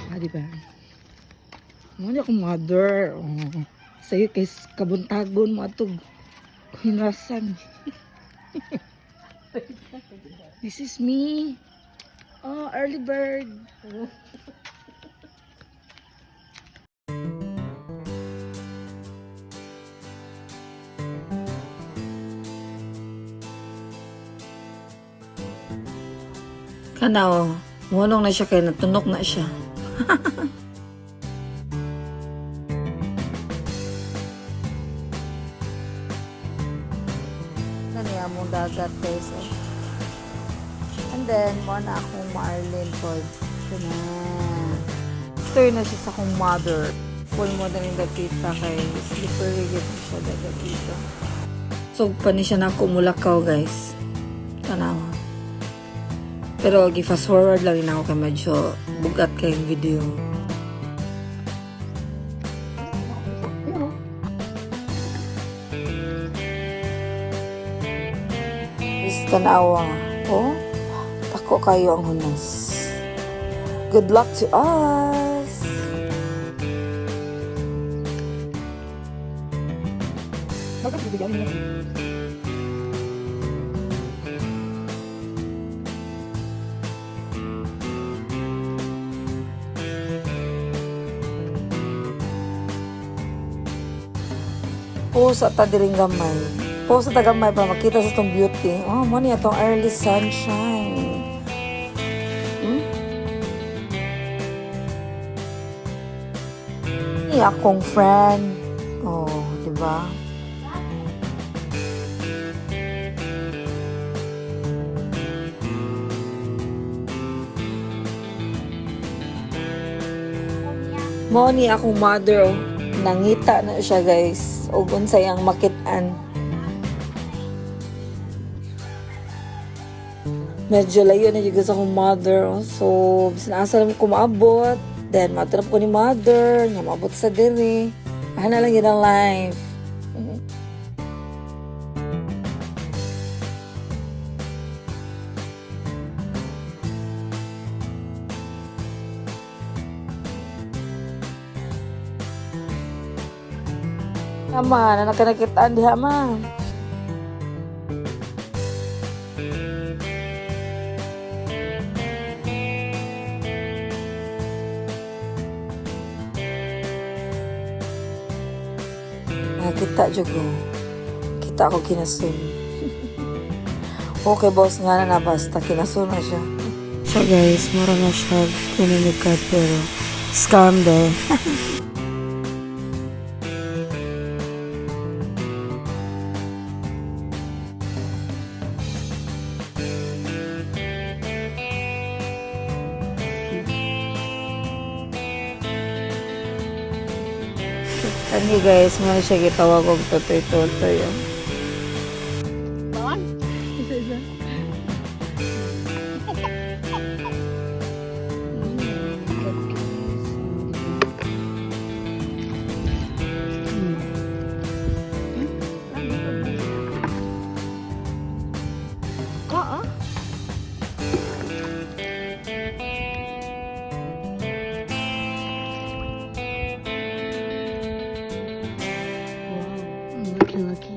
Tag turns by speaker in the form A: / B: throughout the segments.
A: Ah, di ba? Ano akong mother. Oh. Sa'yo kay kabuntagon mo atog. Hinasan. This is me. Oh, early bird. Kanaw, munong na siya kaya natunok na siya. Kaniya mong dagat guys. And then, mo na akong Marlin Ford. Ito na. After na siya sa akong mother. Full mo na rin dapita kay slippery gito siya dagat dito. So, pa ni siya na kumulakaw guys. Tanawa. Pero gi-fast forward lang rin ako kay medyo bugat kayong video. Is tanawa. Oh, tako kayo ang hunas. Good luck to us! Bakit bibigyan mo? Po sa tadiring gamay. Po sa tagamay pa makita sa itong beauty. Oh, mo niya itong early sunshine. Ni akong friend. Oh, di ba? Mo ni akong mother. Oh. Nangita na siya guys. O unsay ang makitaan. Medyo layo na juga sa akong mother. So, bisan lang ko maabot. Then, matanap ko ni mother. Nga maabot sa diri. Na lang yun ang life. Ama, na nakanakitaan diha ma. Kita jugo. Kita ako kinasun. Okay boss nga na basta kinasun na siya. So guys, mura na siya kuniligad pero scam din. Kani guys, mga siya gitawag og totoy-totoy. Bawang? Isa-isa. Laki.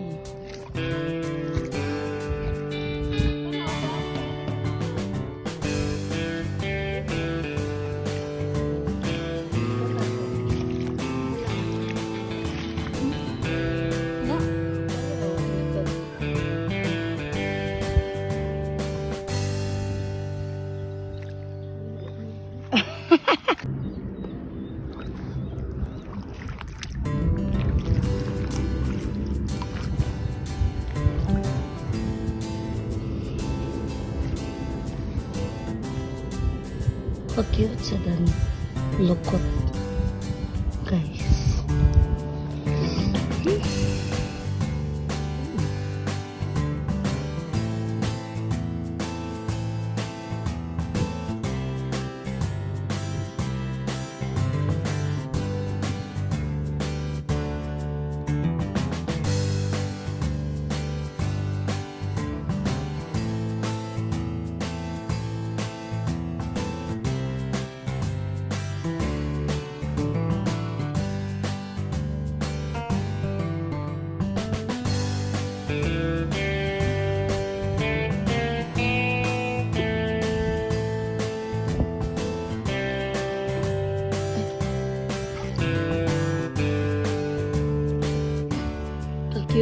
A: Pag-cute sa dan lukot guys.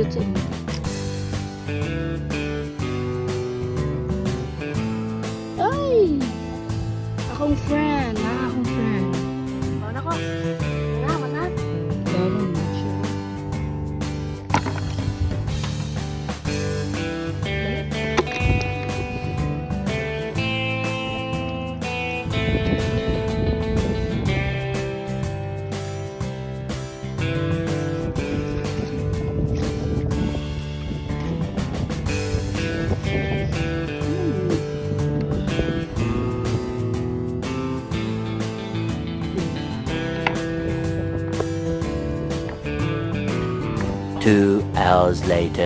A: YouTube. Ay! Akong friend, akong friend.
B: Ano ko? Mana?
A: Lalo na siya.
C: Two hours later.